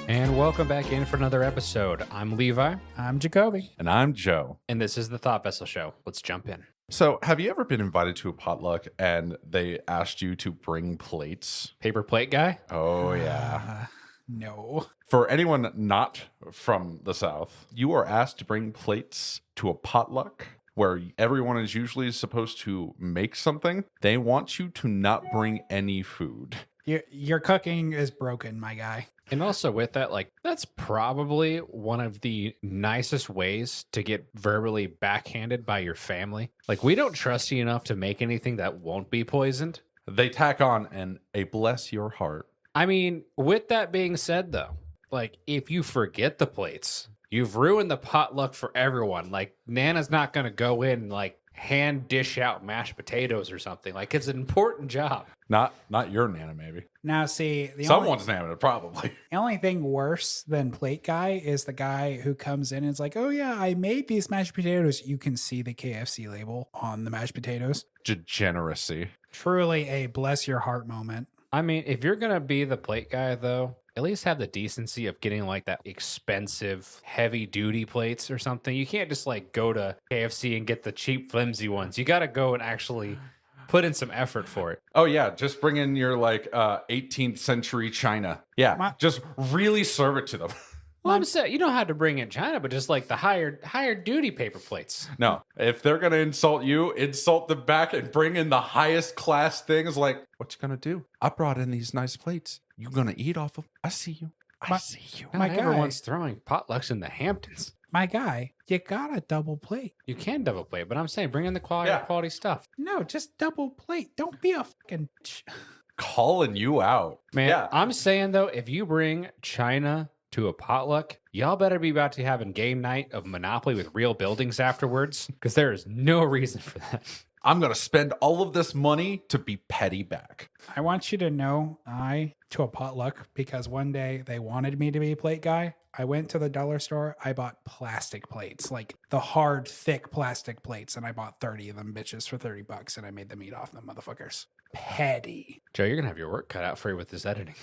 And welcome back in for another episode. I'm Levi. I'm Jacoby. And I'm Joe. And this is the Thought Vessel Show. Let's jump in. So, have you ever been invited to a potluck and they asked you to bring plates? Paper plate guy? Oh, yeah. No. For anyone not from the South, you are asked to bring plates to a potluck where everyone is usually supposed to make something. They want you to not bring any food. Your cooking is broken, my guy. And also with that, that's probably one of the nicest ways to get verbally backhanded by your family. We don't trust you enough to make anything that won't be poisoned. They tack on a bless your heart. I mean, with that being said, though, if you forget the plates, you've ruined the potluck for everyone. Nana's not going to go in and, hand dish out mashed potatoes or something. It's an important job. Not your Nana, maybe. Now, see, Someone's Nana, probably. The only thing worse than plate guy is the guy who comes in and is like, oh, yeah, I made these mashed potatoes. You can see the KFC label on the mashed potatoes. Degeneracy. Truly a bless your heart moment. I mean, if you're going to be the plate guy, though, at least have the decency of getting that expensive heavy duty plates or something. You can't just go to KFC and get the cheap flimsy ones. You got to go and actually put in some effort for it. Oh yeah, just bring in your 18th century china. Yeah, just really serve it to them. Well, I'm saying you don't have to bring in China, but just the higher duty paper plates. No, if they're gonna insult you, insult them back and bring in the highest class things. What you gonna do? I brought in these nice plates. You gonna eat off of? I see you. I see you. Not everyone's throwing potlucks in the Hamptons. My guy, you got a double plate. You can double plate, but I'm saying bring in the quality stuff. No, just double plate. Don't be a fucking... Calling you out. Man, yeah. I'm saying, though, if you bring China to a potluck, y'all better be about to having game night of Monopoly with real buildings afterwards, because there is no reason for that. I'm going to spend all of this money to be petty back. I want you to know to a potluck because one day they wanted me to be a plate guy. I went to the dollar store. I bought plastic plates, the hard, thick plastic plates. And I bought 30 of them bitches for $30 and I made them eat off them motherfuckers. Petty. Joe, you're going to have your work cut out for you with this editing.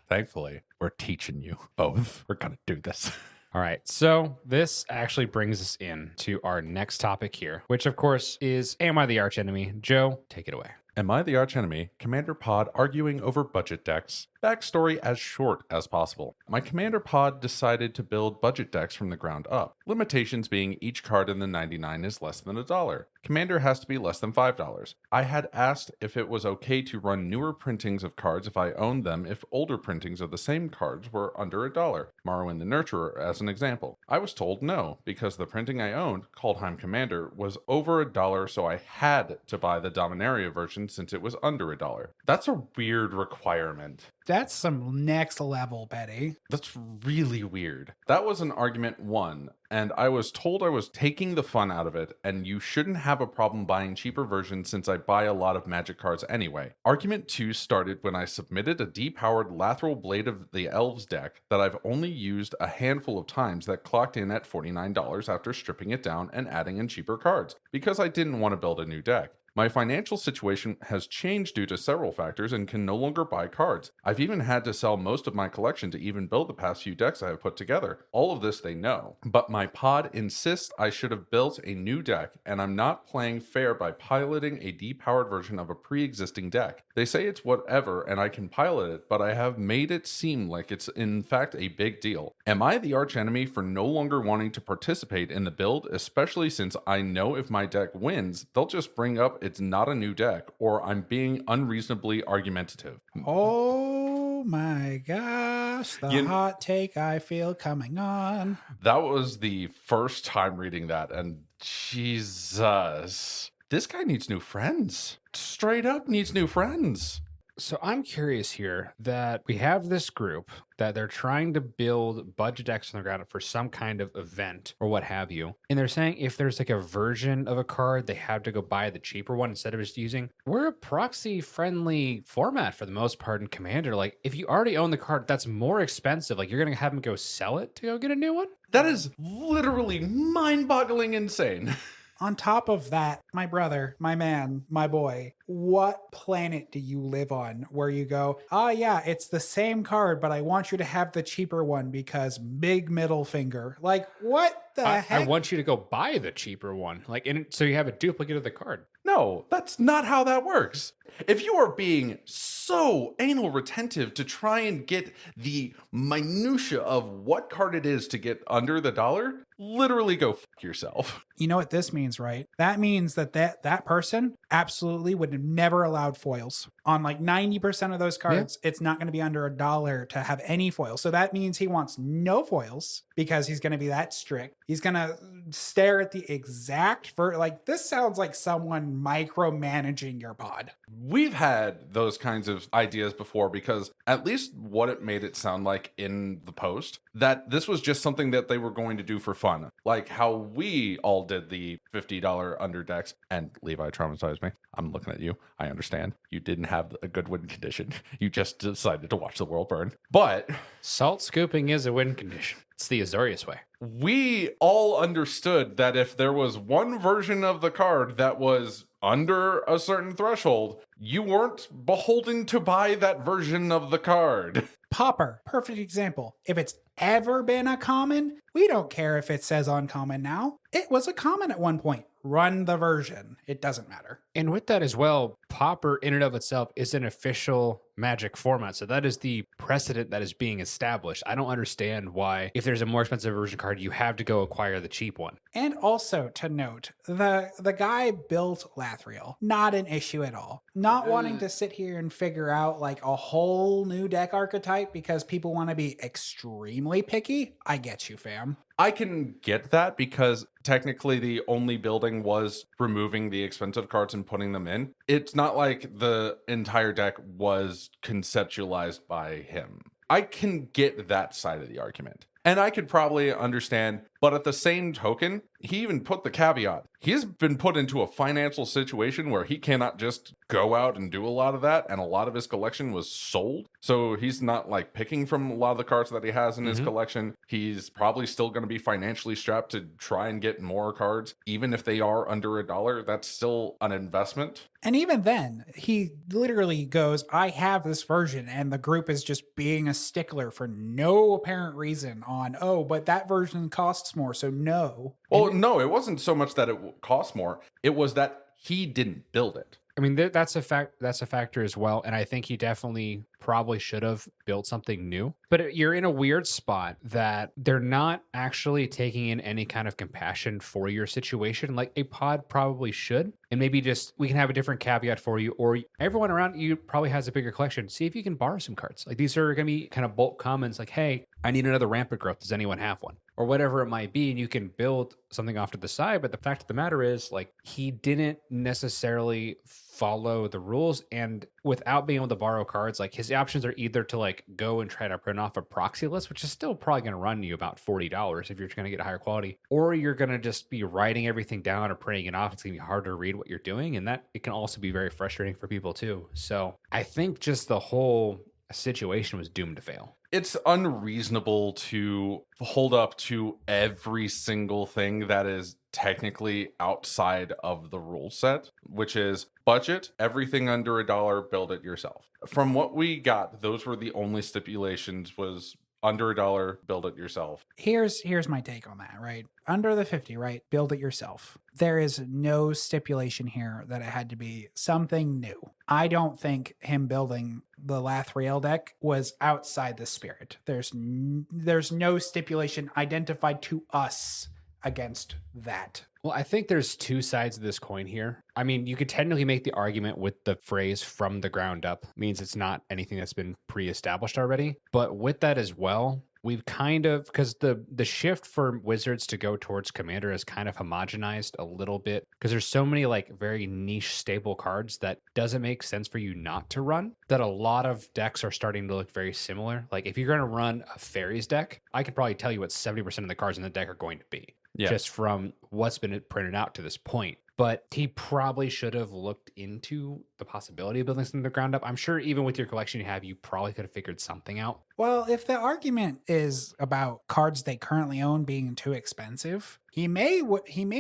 Thankfully, we're teaching you both. We're going to do this. All right, so this actually brings us in to our next topic here, which of course is, am I the archenemy? Joe, take it away. Am I the archenemy? Commander Pod arguing over budget decks. Backstory as short as possible. My Commander Pod decided to build budget decks from the ground up. Limitations being each card in the 99 is less than $1. Commander has to be less than $5. I had asked if it was okay to run newer printings of cards if I owned them if older printings of the same cards were under $1. Morrowind the Nurturer as an example. I was told no, because the printing I owned, Kaldheim Commander, was over $1, so I had to buy the Dominaria version since it was under $1. That's a weird requirement. That's some next level, Betty. That's really weird. That was an argument one, and I was told I was taking the fun out of it, and you shouldn't have a problem buying cheaper versions since I buy a lot of Magic cards anyway. Argument 2 started when I submitted a depowered Lathril Blade of the Elves deck that I've only used a handful of times that clocked in at $49 after stripping it down and adding in cheaper cards, because I didn't want to build a new deck. My financial situation has changed due to several factors and can no longer buy cards. I've even had to sell most of my collection to even build the past few decks I have put together. All of this they know. But my pod insists I should have built a new deck, and I'm not playing fair by piloting a depowered version of a pre-existing deck. They say it's whatever and I can pilot it, but I have made it seem like it's in fact a big deal. Am I the archenemy for no longer wanting to participate in the build, especially since I know if my deck wins, they'll just bring up it's not a new deck, or I'm being unreasonably argumentative? Oh my gosh, the hot take I feel coming on. That was the first time reading that, and Jesus, this guy needs new friends. Straight up needs new friends. So I'm curious here that we have this group that they're trying to build budget decks on the ground for some kind of event or what have you. And they're saying if there's a version of a card, they have to go buy the cheaper one instead of just using. We're a proxy friendly format for the most part in Commander. If you already own the card, that's more expensive. You're going to have them go sell it to go get a new one? That is literally mind-boggling insane. On top of that, my brother, my man, my boy, what planet do you live on where you go, oh yeah, it's the same card, but I want you to have the cheaper one because big middle finger. Like, what the I heck? want you to go buy the cheaper one. Like, and so you have a duplicate of the card. No, that's not how that works. If you are being so anal retentive to try and get the minutia of what card it is to get under the dollar, literally go fuck yourself. You know what this means, right? That means that person absolutely would have never allowed foils. On like 90% of those cards, it's not going to be under $1 to have any foils. So that means he wants no foils because he's going to be that strict. He's going to stare at the exact like this sounds like someone micromanaging your pod. We've had those kinds of ideas before because at least what it made it sound like in the post, that this was just something that they were going to do for fun. Like how we all did the $50 under decks, and Levi traumatized me. I'm looking at you. I understand. You didn't have a good win condition. You just decided to watch the world burn. But Salt scooping is a win condition. It's the Azorius way. we all understood that if there was one version of the card that was under a certain threshold, you weren't beholden to buy that version of the card. Popper, perfect example. If it's ever been a common, we don't care if it says uncommon now. It was a common at one point. Run the version. It doesn't matter. And with that as well, Pauper in and of itself is an official Magic format. So that is the precedent that is being established. I don't understand why, if there's a more expensive version card, you have to go acquire the cheap one. And also to note, the guy built Lathreel. Not an issue at all. Not wanting to sit here and figure out like a whole new deck archetype because people want to be extremely picky. I get you, fam. I can get that because technically the only building was removing the expensive cards and putting them in. It's not like the entire deck was conceptualized by him. I can get that side of the argument. And I could probably understand, but at the same token, he even put the caveat. He's been put into a financial situation where he cannot just go out and do a lot of that, and a lot of his collection was sold. So he's not like picking from a lot of the cards that he has in his collection. He's probably still going to be financially strapped to try and get more cards, even if they are under $1. That's still an investment. And even then, he literally goes, I have this version, and the group is just being a stickler for no apparent reason on, oh, but that version costs more, so no. Well, no, it wasn't so much that it cost more. It was that he didn't build it. I mean, that's a fact. That's a factor as well. And I think he definitely probably should have built something new. But you're in a weird spot that they're not actually taking in any kind of compassion for your situation. Like a pod probably should. And maybe just we can have a different caveat for you, or everyone around you probably has a bigger collection. See if you can borrow some cards. Like these are going to be kind of bulk comments like, hey, I need another rampant growth. Does anyone have one? Or whatever it might be, and you can build something off to the side. But the fact of the matter is, like, he didn't necessarily follow the rules, and without being able to borrow cards, like his options are either to like go and try to print off a proxy list, which is still probably going to run you about $40 if you're going to get a higher quality, or you're going to just be writing everything down or printing it off. It's going to be hard to read what you're doing, and that it can also be very frustrating for people too. So I think just the whole situation was doomed to fail. It's unreasonable to hold up to every single thing that is technically outside of the rule set, which is budget, everything under $1, build it yourself. From what we got, those were the only stipulations, was under $1, build it yourself. Here's my take on that, right? Under the 50, right? Build it yourself. There is no stipulation here that it had to be something new. I don't think him building the Lathreel deck was outside the spirit. There's no stipulation identified to us against that. Well, I think there's two sides of this coin here. I mean, you could technically make the argument with the phrase from the ground up means it's not anything that's been pre-established already. But with that as well, we've kind of, because the shift for Wizards to go towards Commander is kind of homogenized a little bit, because there's so many like very niche stable cards that doesn't make sense for you not to run, that a lot of decks are starting to look very similar. Like if you're going to run a Fairies deck, I can probably tell you what 70% of the cards in the deck are going to be. Yeah. Just from what's been printed out to this point. but he probably should have looked into the possibility of building something from the ground up. I'm sure even with your collection you probably could have figured something out. Well, if the argument is about cards they currently own being too expensive, he may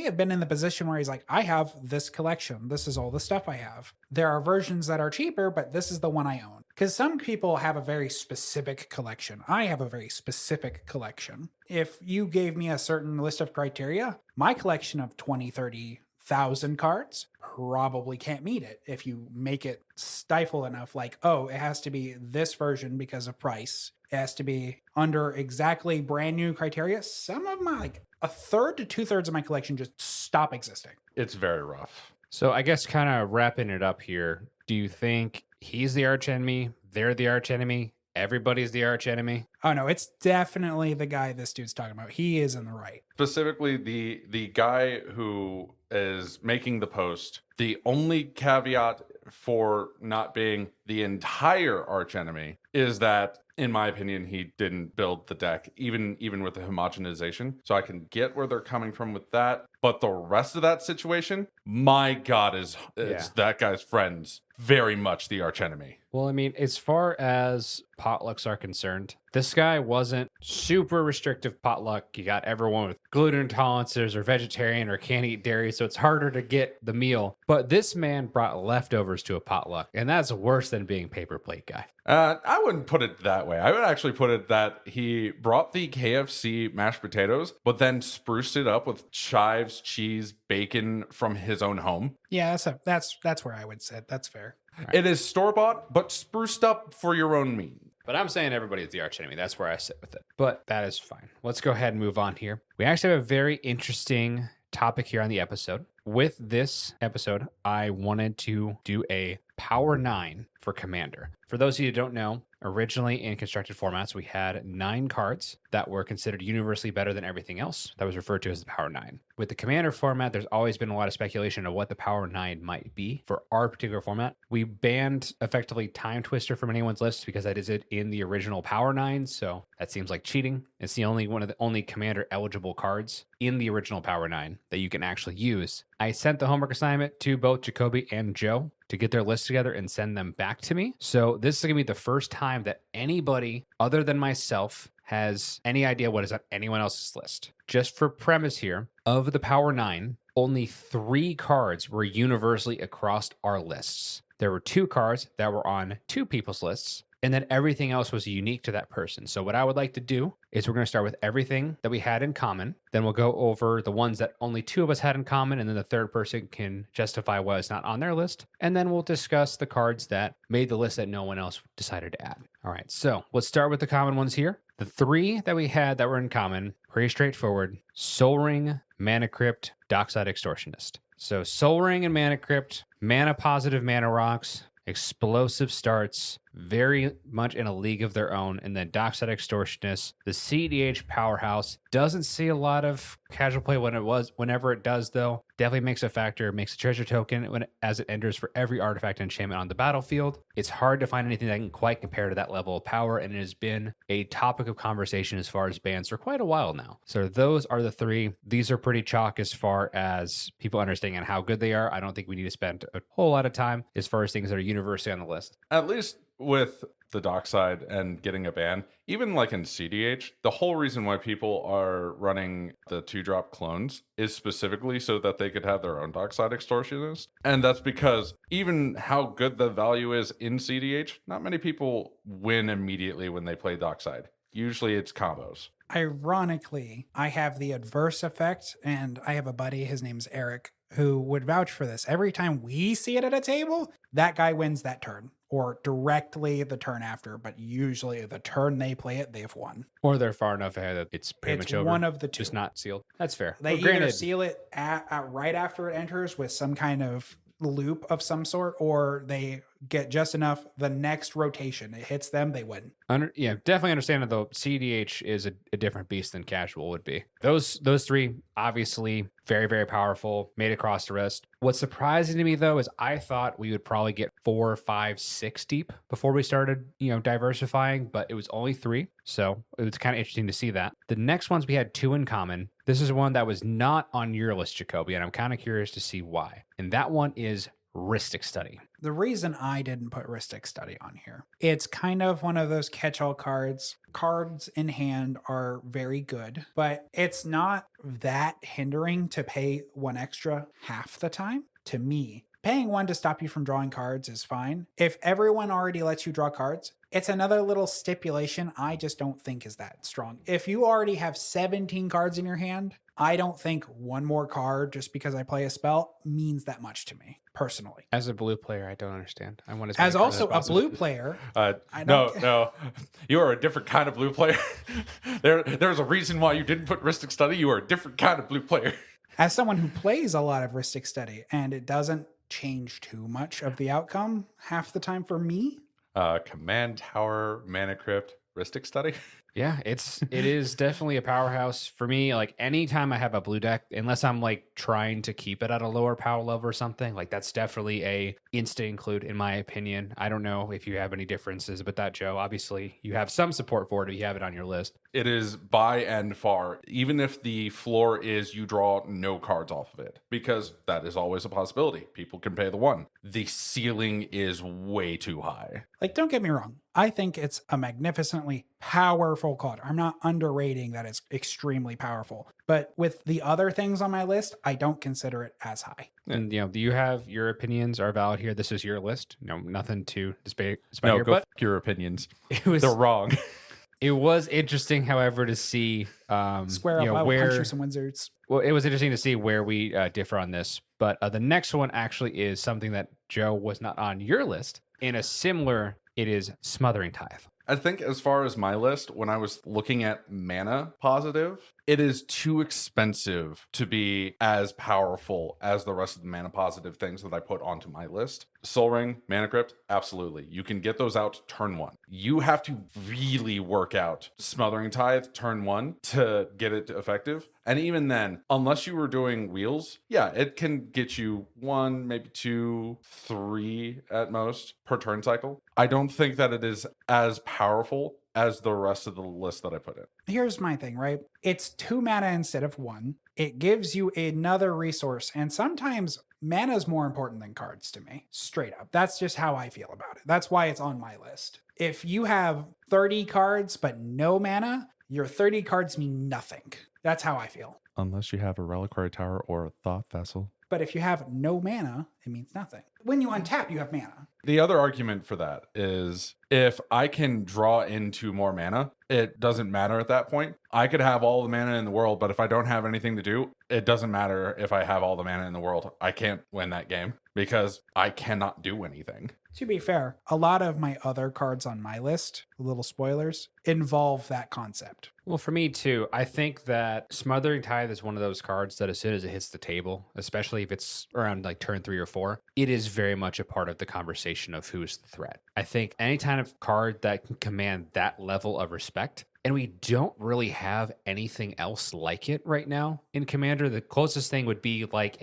have been in the position where he's like, I have this collection. This is all the stuff I have. There are versions that are cheaper, but this is the one I own. Because some people have a very specific collection. I have a very specific collection. If you gave me a certain list of criteria, my collection of 20, 30,000 cards probably can't meet it if you make it stifle enough, like, oh, it has to be this version because of price. It has to be under exactly brand new criteria. Some of my, like a third to 2/3 of my collection just stop existing. It's very rough. So I guess kind of wrapping it up here, do you think he's the archenemy? They're the archenemy? Everybody's the archenemy? Oh no, it's definitely the guy this dude's talking about. He is in the right. Specifically, the guy who is making the post, the only caveat for not being the entire archenemy is that, in my opinion, he didn't build the deck, even with the homogenization. So I can get where they're coming from with that. But the rest of that situation, my God, is that guy's friends very much the archenemy. Well, I mean, as far as potlucks are concerned, this guy wasn't super restrictive potluck. You got everyone with gluten intolerances or vegetarian or can't eat dairy, so it's harder to get the meal. But this man brought leftovers to a potluck, and that's worse than being paper plate guy. I wouldn't put it that way. I would actually put it that he brought the KFC mashed potatoes, but then spruced it up with chives, cheese, bacon from his own home. Yeah, that's where I would sit. That's fair. Right. It is store-bought, but spruced up for your own means. But I'm saying everybody's the archenemy. That's where I sit with it. But that is fine. Let's go ahead and move on here. We actually have a very interesting topic here on the episode. With this episode, I wanted to do a Power 9 for Commander. For those of you who don't know, originally in constructed formats, we had 9 cards that were considered universally better than everything else. That was referred to as the Power 9. With the Commander format, there's always been a lot of speculation of what the Power 9 might be. For our particular format, we banned effectively Time Twister from anyone's list because that is it in the original Power 9, so that seems like cheating. It's the only one of the only Commander eligible cards in the original Power 9 that you can actually use. I sent the homework assignment to both Jacoby and Joe to get their list together and send them back to me. So this is going to be the first time that anybody other than myself has any idea what is on anyone else's list. Just for premise here, of the Power 9, only 3 cards were universally across our lists. There were 2 cards that were on 2 people's lists, and then everything else was unique to that person. So what I would like to do is we're going to start with everything that we had in common. Then we'll go over the ones that only 2 of us had in common, and then the third person can justify why it's not on their list. And then we'll discuss the cards that made the list that no one else decided to add. All right, so let's start with the common ones here. The 3 that we had that were in common, pretty straightforward. Soul Ring, Mana Crypt, Dockside Extortionist. So Soul Ring and Mana Crypt, mana positive mana rocks, explosive starts, very much in a league of their own. And then Dockside Extortionist, the CEDH powerhouse, doesn't see a lot of casual play whenever it does, though. Definitely makes a factor, makes a treasure token as it enters for every artifact and enchantment on the battlefield. It's hard to find anything that can quite compare to that level of power, and it has been a topic of conversation as far as bans for quite a while now. So those are the 3. These are pretty chalk as far as people understanding how good they are. I don't think we need to spend a whole lot of time as far as things that are universally on the list. At least with the Dockside and getting a ban, even like in CDH, the whole reason why people are running the 2-drop clones is specifically so that they could have their own Dockside Extortionist. And that's because even how good the value is in CDH, not many people win immediately when they play Dockside. Usually it's combos. Ironically, I have the adverse effect, and I have a buddy, his name's Eric, who would vouch for this. Every time we see it at a table, that guy wins that turn, or directly the turn after, but usually the turn they play it, they've won. Or they're far enough ahead that it's pretty much over. One of the 2. Just not sealed. That's fair. They Well, either seal it at right after it enters with some kind of loop of some sort, or they get just enough the next rotation. It hits them, they win. Yeah, definitely understand that though. CDH is a different beast than casual would be. Those 3, obviously very, very powerful, made across the rest. What's surprising to me though is I thought we would probably get 4, 5, 6 deep before we started, diversifying, but it was only 3. So it was kind of interesting to see that. The next ones we had 2 in common. This is one that was not on your list, Jacoby, and I'm kind of curious to see why. And that one is Rhystic Study. The reason I didn't put Rhystic Study on here, it's kind of one of those catch-all cards. Cards in hand are very good, but it's not that hindering to pay one extra half the time. To me, paying one to stop you from drawing cards is fine. If everyone already lets you draw cards, it's another little stipulation I just don't think is that strong. If you already have 17 cards in your hand, I don't think one more card just because I play a spell means that much to me, personally. As a blue player, I don't understand. I want to As also a blue player, No, you are a different kind of blue player. There's a reason why you didn't put Rhystic Study. You are a different kind of blue player. As someone who plays a lot of Rhystic Study, and it doesn't change too much of the outcome half the time for me. Command Tower, Mana Crypt, Rhystic Study. Yeah, it is definitely a powerhouse for me. Like anytime I have a blue deck, unless I'm like trying to keep it at a lower power level or something, like that's definitely a insta include in my opinion. I don't know if you have any differences, but that, Joe, obviously you have some support for it if you have it on your list. It is by and far, even if the floor is you draw no cards off of it, because that is always a possibility. People can pay the one. The ceiling is way too high. Like, don't get me wrong. I think it's a magnificently powerful card. I'm not underrating that it's extremely powerful. But with the other things on my list, I don't consider it as high. And, do you have your opinions are valid here? This is your list. Nothing to debate No, here, go but your opinions. They're wrong. It was interesting, however, to see Square up, I will punch you some wizards. Well, it was interesting to see where we differ on this. But the next one actually is something that, Joe, was not on your list. In a similar, it is Smothering Tithe. I think as far as my list, when I was looking at mana positive, it is too expensive to be as powerful as the rest of the mana positive things that I put onto my list. Soul Ring, Mana Crypt, absolutely. You can get those out turn one. You have to really work out Smothering Tithe turn one to get it effective. And even then, unless you were doing wheels, yeah, it can get you 1, maybe 2, 3 at most per turn cycle. I don't think that it is as powerful as the rest of the list that I put in. Here's my thing, right? It's 2 mana instead of 1. It gives you another resource, and sometimes mana is more important than cards to me. Straight up. That's just how I feel about it. That's why it's on my list. If you have 30 cards but no mana, your 30 cards mean nothing. That's how I feel. Unless you have a Reliquary Tower or a Thought Vessel. But if you have no mana, it means nothing. When you untap, you have mana. The other argument for that is if I can draw into more mana, it doesn't matter at that point. I could have all the mana in the world, but if I don't have anything to do, it doesn't matter if I have all the mana in the world. I can't win that game because I cannot do anything. To be fair, a lot of my other cards on my list, little spoilers, involve that concept. Well, for me too, I think that Smothering Tithe is one of those cards that as soon as it hits the table, especially if it's around like turn 3 or 4, it is very much a part of the conversation of who's the threat. I think any kind of card that can command that level of respect, and we don't really have anything else like it right now in Commander. The closest thing would be like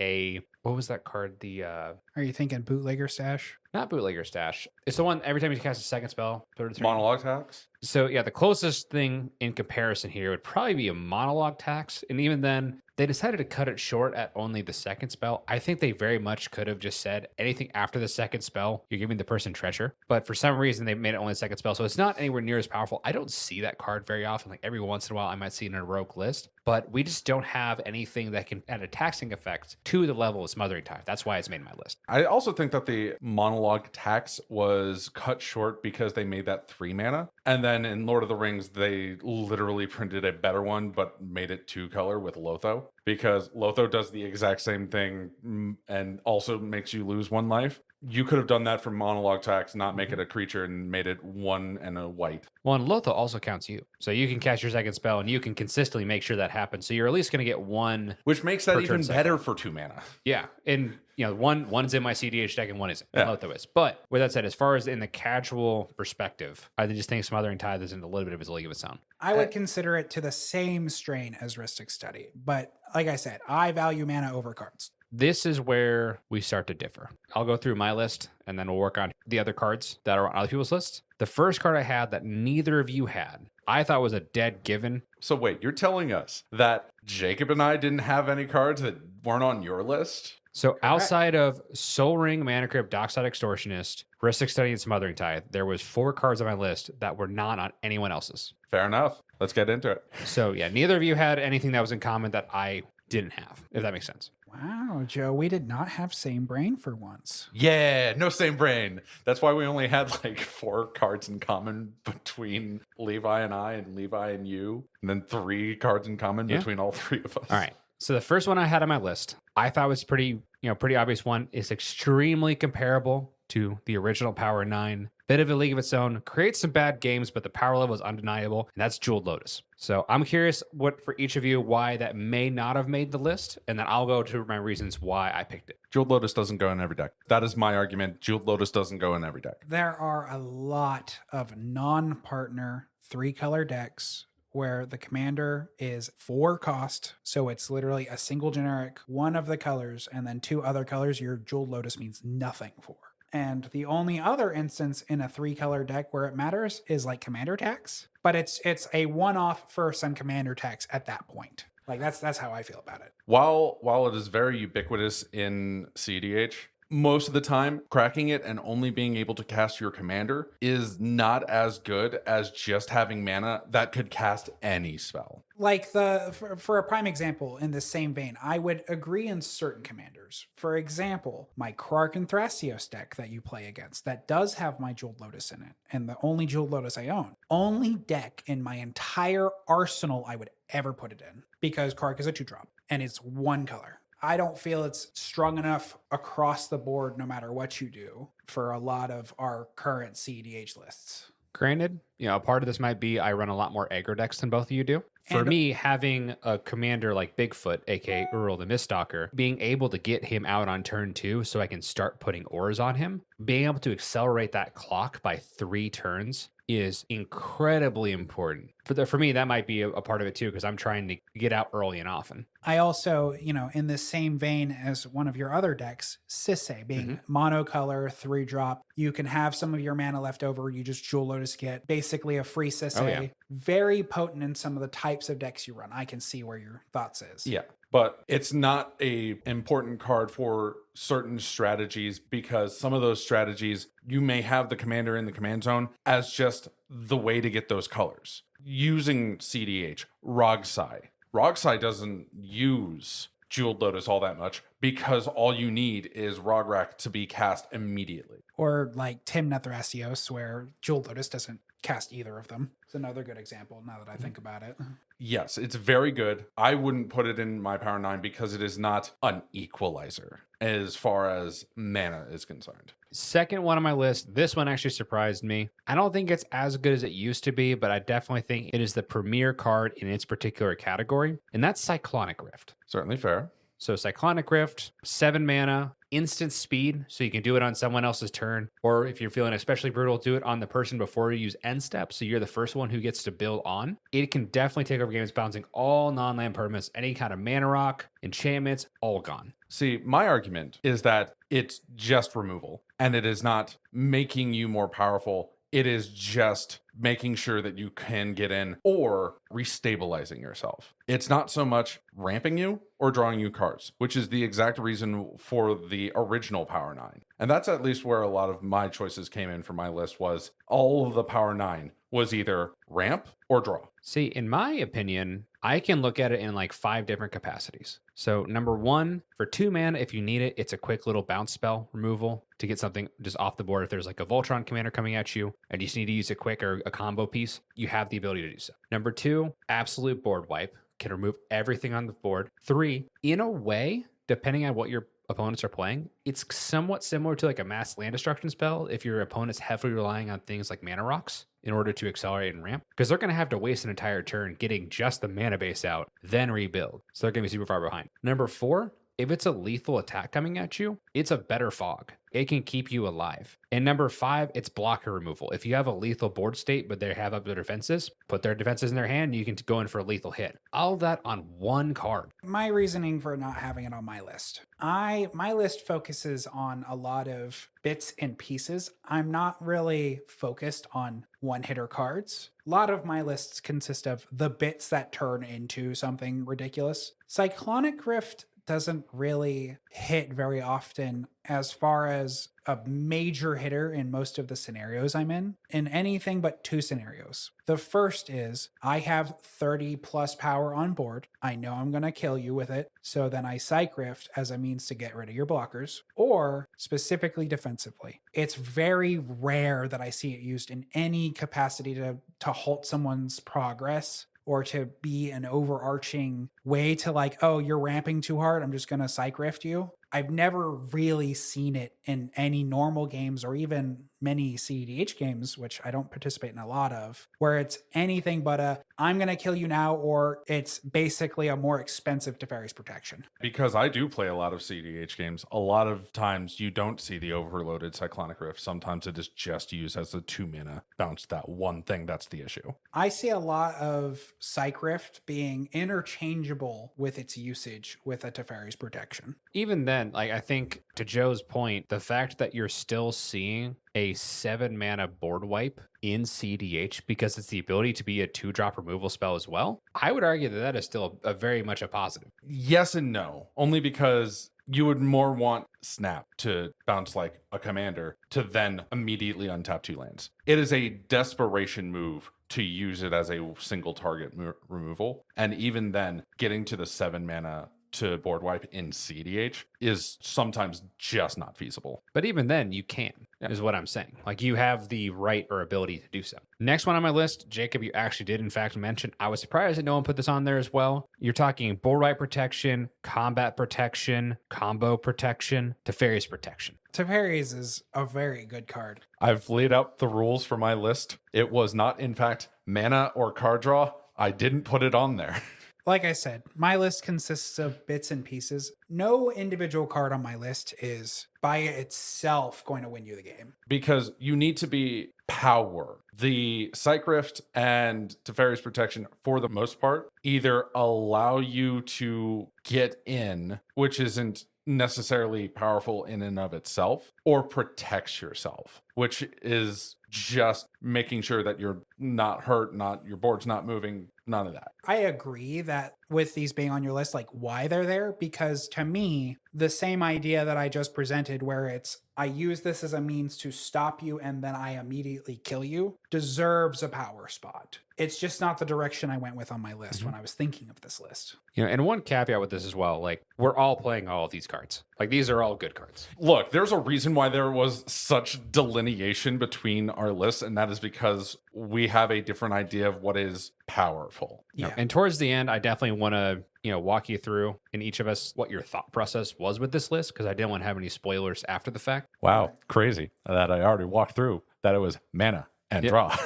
what was that card? Are you thinking Bootlegger Stash? Not Bootlegger Stash. It's the one every time you cast a second spell, third turn. Monologue Tax? So yeah, the closest thing in comparison here would probably be a Monologue Tax. And even then, they decided to cut it short at only the second spell. I think they very much could have just said anything after the second spell, you're giving the person treasure. But for some reason, they made it only the second spell. So it's not anywhere near as powerful. I don't see that card very often. Like every once in a while, I might see it in a rogue list. But we just don't have anything that can add a taxing effect to the level of Smothering Tithe. That's why it's made my list. I also think that the Monologue Tax was cut short because they made that 3 mana. And then in Lord of the Rings, they literally printed a better one, but made it 2 color with Lotho. Because Lotho does the exact same thing and also makes you lose 1 life. You could have done that for Monologue Tax, not make it a creature and made it 1 and a white. Well, and Lotho also counts you. So you can cast your second spell and you can consistently make sure that happens. So you're at least going to get 1. Which makes that even better for 2 mana. Yeah. And, one's in my CDH deck and one isn't. Yeah. Lotho is. But with that said, as far as in the casual perspective, I just think Smothering Tithe is in a little bit of its league of its own. I would consider it to the same strain as Rhystic Study. But like I said, I value mana over cards. This is where we start to differ. I'll go through my list and then we'll work on the other cards that are on other people's lists. The first card I had that neither of you had I thought was a dead given. So wait, you're telling us that Jacob and I didn't have any cards that weren't on your list? So outside of Soul Ring, Mana Crypt, Dockside Extortionist, Ristic Study, and Smothering Tithe, there was 4 cards on my list that were not on anyone else's. Fair enough. Let's get into it. So yeah, neither of you had anything that was in common that I didn't have, if that makes sense. Wow, Joe, we did not have same brain for once. Yeah, no same brain. That's why we only had like 4 cards in common between Levi and I and Levi and you. And then 3 cards in common between all 3 of us. All right. So the first one I had on my list, I thought was pretty obvious one. It's extremely comparable to the original Power 9. Bit of a league of its own. Creates some bad games, but the power level is undeniable, and that's Jeweled Lotus. So I'm curious what for each of you why that may not have made the list, and then I'll go to my reasons why I picked it. Jeweled Lotus doesn't go in every deck. That is my argument. Jeweled Lotus doesn't go in every deck. There are a lot of non-partner 3-color decks where the commander is 4 cost. So it's literally a single generic, 1 of the colors, and then 2 other colors your Jeweled Lotus means nothing for. And the only other instance in a 3-color deck where it matters is like commander tax, but it's a one-off for some commander tax at that point. Like that's how I feel about it. While it is very ubiquitous in CDH, most of the time, cracking it and only being able to cast your commander is not as good as just having mana that could cast any spell. Like for a prime example in the same vein, I would agree in certain commanders. For example, my Krark and Thrasios deck that you play against that does have my Jeweled Lotus in it, and the only Jeweled Lotus I own. Only deck in my entire arsenal I would ever put it in, because Krark is a 2-drop and it's 1 color. I don't feel it's strong enough across the board, no matter what you do, for a lot of our current CEDH lists. Granted, a part of this might be I run a lot more aggro decks than both of you do. For me, having a commander like Bigfoot, aka Uriel the Miststalker, being able to get him out on turn 2 so I can start putting auras on him, being able to accelerate that clock by 3 turns is incredibly important. For me, that might be a part of it too, because I'm trying to get out early and often. I also, in the same vein as one of your other decks, Sisse, being monocolor, 3-drop, you can have some of your mana left over. You just Jewel Lotus get basically a free Sisse. Oh, yeah. Very potent in some of the types of decks you run. I can see where your thoughts is. Yeah, but it's not a important card for certain strategies, because some of those strategies, you may have the commander in the command zone as just the way to get those colors. Using CDH, Rogsai doesn't use Jeweled Lotus all that much, because all you need is Rograk to be cast immediately. Or like Timna Thrasios, where Jeweled Lotus doesn't cast either of them. It's another good example now that I think about it. Yes, it's very good. I wouldn't put it in my Power 9 because it is not an equalizer as far as mana is concerned. Second one on my list, this one actually surprised me. I don't think it's as good as it used to be, but I definitely think it is the premier card in its particular category, and that's Cyclonic Rift. Certainly fair. So Cyclonic Rift, 7 mana, instant speed, so you can do it on someone else's turn. Or if you're feeling especially brutal, do it on the person before you use end step, so you're the first one who gets to build on. It can definitely take over games, bouncing all non-land permanents, any kind of mana rock, enchantments, all gone. See, my argument is that it's just removal, and it is not making you more powerful. It is just making sure that you can get in or restabilizing yourself. It's not so much ramping you or drawing you cards, which is the exact reason for the original Power 9. And that's at least where a lot of my choices came in for my list, was all of the Power 9 was either ramp or draw. See, in my opinion, I can look at it in like 5 different capacities. So number 1, for 2 mana, if you need it, it's a quick little bounce spell removal to get something just off the board. If there's like a Voltron commander coming at you and you just need to use a quick or a combo piece, you have the ability to do so. Number 2, absolute board wipe, can remove everything on the board. 3, in a way, depending on what your opponents are playing, it's somewhat similar to like a mass land destruction spell if your opponent's heavily relying on things like mana rocks in order to accelerate and ramp, because they're going to have to waste an entire turn getting just the mana base out, then rebuild. So they're going to be super far behind. Number 4, if it's a lethal attack coming at you, it's a better fog. it can keep you alive. And number 5, it's blocker removal. If you have a lethal board state, but they have up their defenses, put their defenses in their hand, you can go in for a lethal hit. All of that on one card. My reasoning for not having it on my list. My list focuses on a lot of bits and pieces. I'm not really focused on one-hitter cards. A lot of my lists consist of the bits that turn into something ridiculous. Cyclonic Rift doesn't really hit very often as far as a major hitter in most of the scenarios I'm in anything but 2 scenarios. The first is I have 30 plus power on board. I know I'm going to kill you with it. So then I Psych Rift as a means to get rid of your blockers, or specifically defensively. It's very rare that I see it used in any capacity to halt someone's progress, or to be an overarching way to like, oh, you're ramping too hard, I'm just going to Psych Rift you. I've never really seen it in any normal games or even many CEDH games, which I don't participate in a lot of, where it's anything but a, I'm going to kill you now, or it's basically a more expensive Teferi's protection. Because I do play a lot of CDH games, a lot of times you don't see the overloaded Cyclonic Rift. Sometimes it is just used as a 2 mana bounce that one thing. That's the issue. I see a lot of Psych Rift being interchangeable with its usage with a Teferi's protection. Even then, like I think to Joe's point, the fact that you're still seeing a 7 mana board wipe in CDH because it's the ability to be a 2-drop removal spell as well, I would argue that that is still a very much a positive. Yes and no, only because you would more want Snap to bounce like a commander to then immediately untap 2 lands. It is a desperation move to use it as a single target removal. And even then, getting to the 7 mana to board wipe in CDH is sometimes just not feasible. But even then, you can, is what I'm saying. Like, you have the right or ability to do so. Next one on my list, Jacob, you actually did in fact mention. I was surprised that no one put this on there as well. You're talking board wipe protection, combat protection, combo protection, Teferi's protection. Teferi's is a very good card. I've laid out the rules for my list. It was not, in fact, mana or card draw. I didn't put it on there. Like I said, my list consists of bits and pieces. No individual card on my list is by itself going to win you the game. Because you need to be power. The Psych Rift and Teferi's protection, for the most part, either allow you to get in, which isn't necessarily powerful in and of itself, or protects yourself, which is just making sure that you're not hurt, not your board's not moving, none of that. I agree that with these being on your list, like why they're there, because to me, the same idea that I just presented, where it's I use this as a means to stop you and then I immediately kill you, deserves a power spot. It's just not the direction I went with on my list when I was thinking of this list. You know, and one caveat with this as well, like we're all playing all of these cards. Like these are all good cards. Look, there's a reason why there was such delineation between our lists, and that is because we have a different idea of what is powerful. Yeah. And towards the end, I definitely want to, walk you through in each of us what your thought process was with this list, because I didn't want to have any spoilers after the fact. Wow, crazy that I already walked through that it was mana and draw.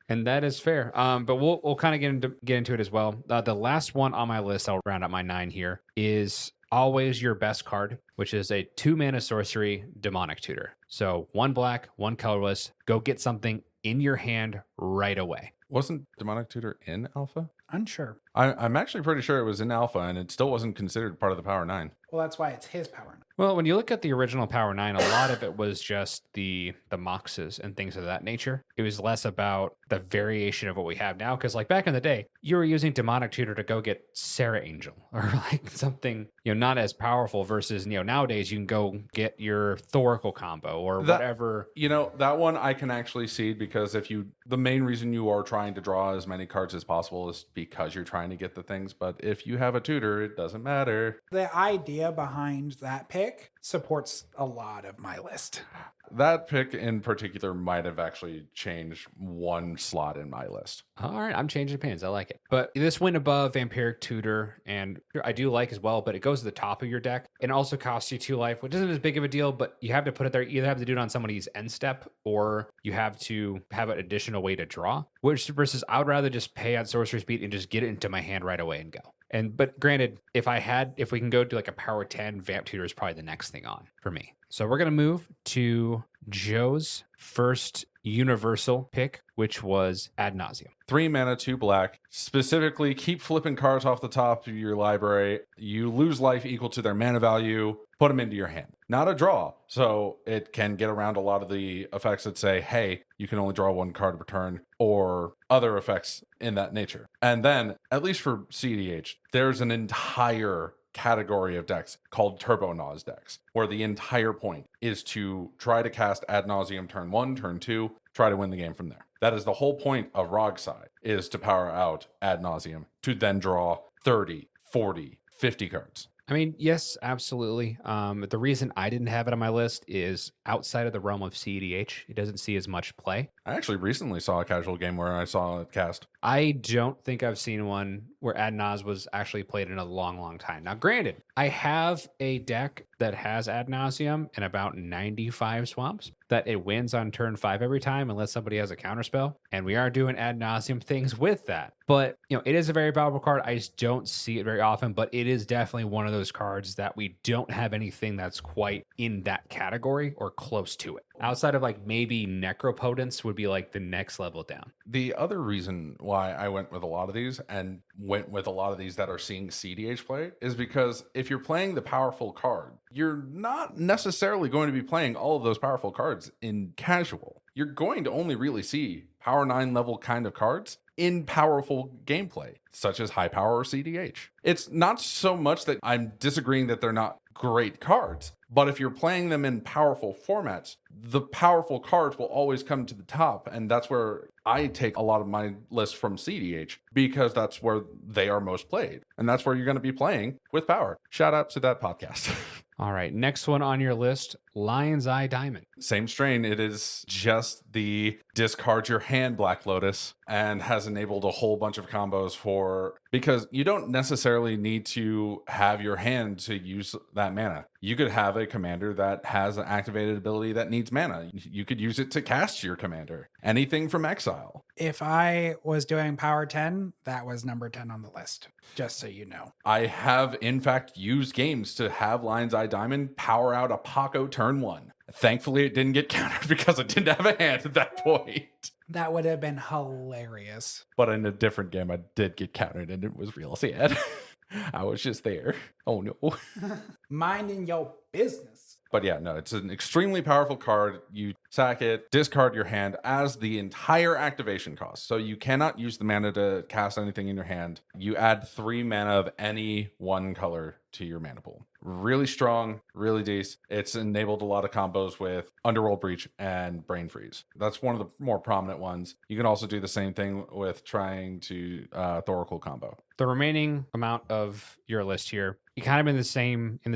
And that is fair. But we'll kind of get into it as well. The last one on my list, I'll round up my 9 here, is always your best card, which is a 2-mana sorcery demonic tutor. So 1 black, 1 colorless, go get something in your hand right away. Wasn't Demonic Tutor in Alpha? Unsure. I'm actually pretty sure it was in Alpha, and it still wasn't considered part of the Power 9. Well, that's why it's his power. Well, when you look at the original Power 9, a lot of it was just the moxes and things of that nature. It was less about the variation of what we have now, because like back in the day, you were using Demonic Tutor to go get Sarah Angel or like something, not as powerful versus, nowadays you can go get your Thoracle combo or whatever. That one I can actually see, because the main reason you are trying to draw as many cards as possible is because you're trying to get the things. But if you have a tutor, it doesn't matter. The idea behind that pick supports a lot of my list. That pick in particular might have actually changed 1 slot in my list. All right, I'm changing opinions. I like it. But this went above Vampiric Tutor, and I do like as well, but it goes to the top of your deck. And also costs you 2 life, which isn't as big of a deal, but you have to put it there. You either have to do it on somebody's end step, or you have to have an additional way to draw. Which versus I would rather just pay out Sorcery Speed and just get it into my hand right away and go. But granted, if we can go to like a power 10, Vamp Tutor is probably the next thing on for me. So we're gonna move to Joe's first universal pick, which was Ad Nauseam. 3 mana, 2 black. Specifically, keep flipping cards off the top of your library. You lose life equal to their mana value. Put them into your hand. Not a draw. So it can get around a lot of the effects that say, hey, you can only draw 1 card per turn, or other effects in that nature. And then, at least for CDH, there's an entire category of decks called Turbo Nause decks, where the entire point is to try to cast Ad Nauseam turn 1, turn 2, try to win the game from there. That is the whole point of Rogside, is to power out Ad Nauseam to then draw 30, 40, 50 cards. I mean, yes, absolutely. The reason I didn't have it on my list is outside of the realm of CEDH, it doesn't see as much play. I actually recently saw a casual game where I saw it cast. I don't think I've seen one where Ad Naus was actually played in a long, long time. Now, granted, I have a deck that has Ad Nauseam in about 95 swamps that it wins on turn 5 every time unless somebody has a counterspell. And we are doing Ad Nauseam things with that. But, it is a very powerful card. I just don't see it very often, but it is definitely one of those cards that we don't have anything that's quite in that category or close to it. Outside of like maybe Necropotence would be like the next level down. The other reason why I went with a lot of these and went with a lot of these that are seeing CDH play is because if you're playing the powerful card, you're not necessarily going to be playing all of those powerful cards in casual. You're going to only really see power 9 level kind of cards in powerful gameplay, such as high power or CDH. It's not so much that I'm disagreeing that they're not great cards, but if you're playing them in powerful formats, the powerful cards will always come to the top. And that's where I take a lot of my list from CDH, because that's where they are most played. And that's where you're going to be playing with power. Shout out to that podcast. All right, next one on your list, Lion's Eye Diamond. Same strain. It is just the discard your hand Black Lotus, and has enabled a whole bunch of combos because you don't necessarily need to have your hand to use that mana. You could have a commander that has an activated ability that needs mana. You could use it to cast your commander. Anything from exile. If I was doing power 10, that was number 10 on the list, just so you know. I have, in fact, used games to have Lion's Eye Diamond power out a Paco turn 1. Thankfully, it didn't get countered because I didn't have a hand at that point. That would have been hilarious. But in a different game, I did get countered, and it was real sad. I was just there. Oh, no. Minding your business. But yeah, no, it's an extremely powerful card. You sack it, discard your hand as the entire activation cost. So you cannot use the mana to cast anything in your hand. You add 3 mana of any one color to your mana pool. Really strong, really decent. It's enabled a lot of combos with Underworld Breach and Brain Freeze. That's one of the more prominent ones. You can also do the same thing with trying to Thoracle combo. The remaining amount of your list here, you kind of in the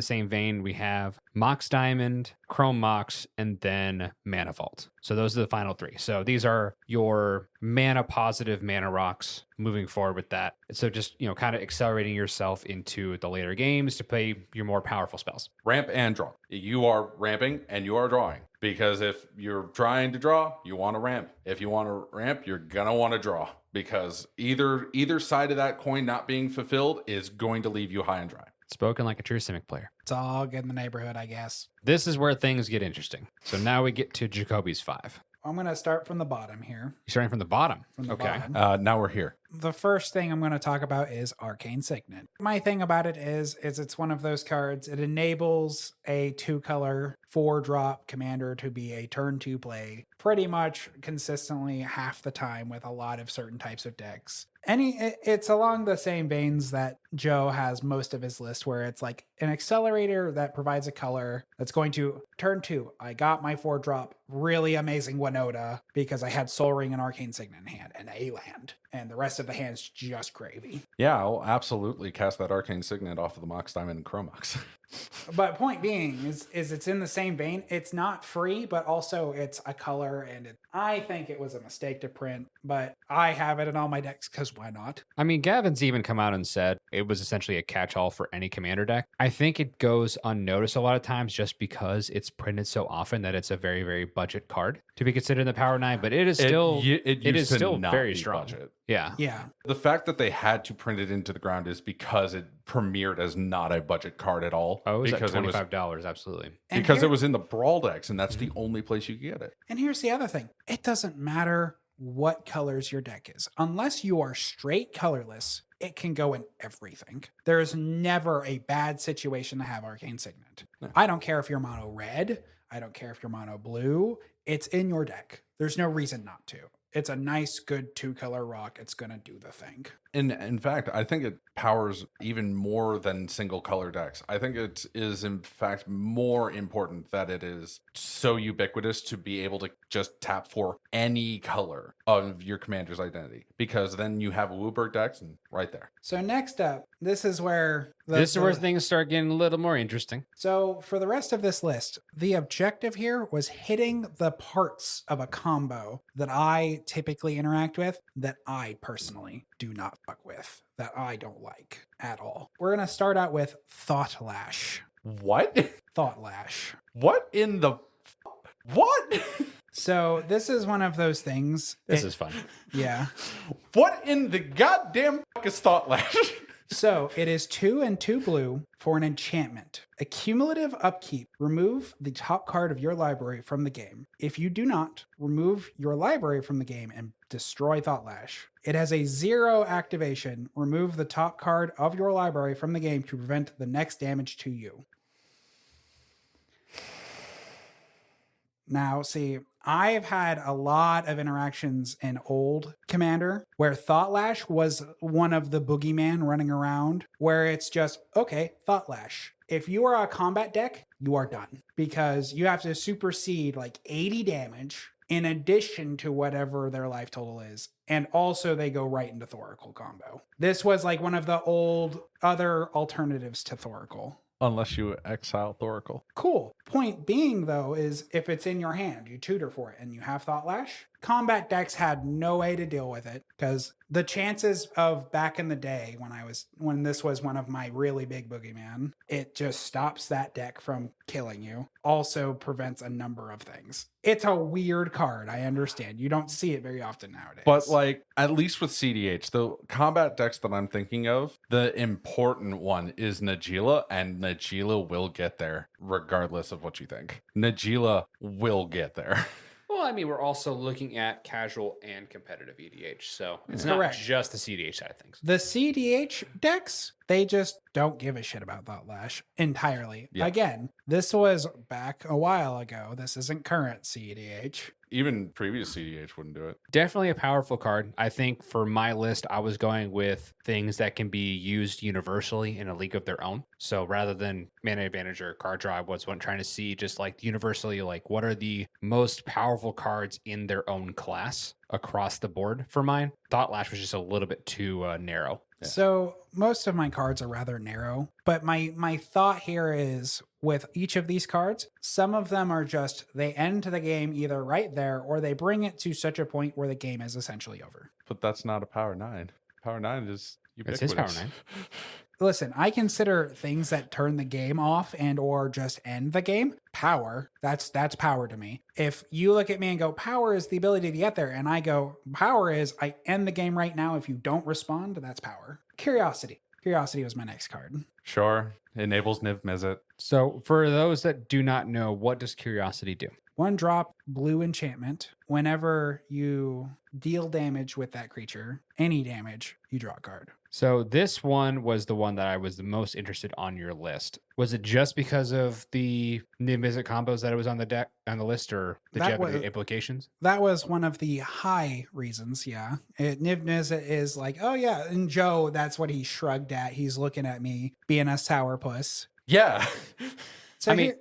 same vein. We have Mox Diamond, Chrome Mox, and then Mana Vault. So those are the final 3. So these are your mana positive mana rocks moving forward with that. So just, kind of accelerating yourself into the later games to play your more powerful spells. Ramp and draw. You are ramping and you are drawing. Because if you're trying to draw, you want to ramp. If you want to ramp, you're going to want to draw. Because either side of that coin not being fulfilled is going to leave you high and dry. Spoken like a true Simic player. It's all good in the neighborhood, I guess. This is where things get interesting. So now we get to Jacoby's 5. I'm going to start from the bottom here. You're starting from the bottom. From the okay. bottom. Now we're here. The first thing I'm going to talk about is Arcane Signet. My thing about it is it's one of those cards. It enables a 2-color 4-drop commander to be a turn 2 play pretty much consistently half the time with a lot of certain types of decks. It's along the same veins that Joe has most of his list, where it's like an accelerator that provides a color that's going to turn 2. I got my 4-drop, really amazing Winota because I had Soul Ring and Arcane Signet in hand and a land, and the rest of the hand's just gravy. Yeah, I'll absolutely cast that Arcane Signet off of the Mox Diamond and Chromox. But point being is it's in the same vein. It's not free, but also it's a color, and I think it was a mistake to print, but I have it in all my decks because why not? I mean, Gavin's even come out and said it was essentially a catch-all for any commander deck. I think it goes unnoticed a lot of times just because it's printed so often that it's a very, very budget card to be considered in the Power 9, but it is still it is used to still not very be strong. budget. Yeah. Yeah. The fact that they had to print it into the ground is because it premiered as not a budget card at all. Oh, it was at because $25, absolutely. And because here- it was in the Brawl decks, and that's the only place you could get it. And here's the other thing. It doesn't matter what colors your deck is. Unless you are straight colorless, it can go in everything. There is never a bad situation to have Arcane Signet. No. I don't care if you're mono red. I don't care if you're mono blue. It's in your deck. There's no reason not to. It's a nice, good 2-color rock. It's going to do the thing. And in fact, I think it powers even more than single color decks. I think it is, in fact, more important that it is so ubiquitous to be able to just tap for any color of your commander's identity, because then you have Wooburg decks and right there. So next up, this is where... This is where things start getting a little more interesting. So for the rest of this list, the objective here was hitting the parts of a combo that I typically interact with that I personally do not fuck with, that I don't like at all. We're going to start out with Thought Lash. What? Thought Lash. What in the... What? So this is one of those things. This is fun. Yeah. What in the goddamn fuck is Thought Lash? So it is 2 and 2 blue for an enchantment. A cumulative upkeep. Remove the top card of your library from the game. If you do not, remove your library from the game and destroy Thought Lash. It has a 0 activation. Remove the top card of your library from the game to prevent the next damage to you. Now, see, I've had a lot of interactions in old Commander where Thought Lash was one of the boogeyman running around, where it's just, okay, Thought Lash. If you are a combat deck, you are done because you have to supersede like 80 damage in addition to whatever their life total is. And also they go right into Thoracle combo. This was like one of the old other alternatives to Thoracle. Unless you exile Thoracle. Cool. Point being, though, is if it's in your hand, you tutor for it, and you have Thought Lash, combat decks had no way to deal with it because the chances of back in the day when this was one of my really big boogeyman, it just stops that deck from killing you. Also prevents a number of things. It's a weird card. I understand. You don't see it very often nowadays. But like, at least with CDH, the combat decks that I'm thinking of, the important one is Najeela, and Najeela will get there regardless of what you think. Najeela will get there. Well, I mean, we're also looking at casual and competitive EDH, so it's Correct. not just the CDH side of things. The CDH decks, they just don't give a shit about Thought Lash entirely. Yeah. Again, this was back a while ago. This isn't current CDH. Even previous CDH wouldn't do it. Definitely a powerful card. I think for my list, I was going with things that can be used universally in a league of their own. So rather than mana advantage or card draw, I was trying to see just like universally, like what are the most powerful cards in their own class across the board for mine. Thought Lash was just a little bit too narrow. Yeah. So most of my cards are rather narrow, but my thought here is with each of these cards, some of them are just, they end the game either right there or they bring it to such a point where the game is essentially over. But that's not a Power 9. Power 9 is It's ubiquitous. his Power 9. Listen, I consider things that turn the game off and or just end the game power. That's power to me. If you look at me and go, power is the ability to get there, and I go, power is I end the game right now if you don't respond, that's power. Curiosity. Curiosity was my next card. Sure. Enables Niv Mizzet. So for those that do not know, what does Curiosity do? 1 drop blue enchantment. Whenever you deal damage with that creature, any damage, you draw a card. So this one was the one that I was the most interested on your list. Was it just because of the Niv-Mizzet combos that it was on the deck on the list, or did That you have was- any implications? That was one of the high reasons, yeah. Niv-Mizzet is like, oh yeah, and Joe, that's what he shrugged at. He's looking at me being a sourpuss. Yeah. So I mean, here-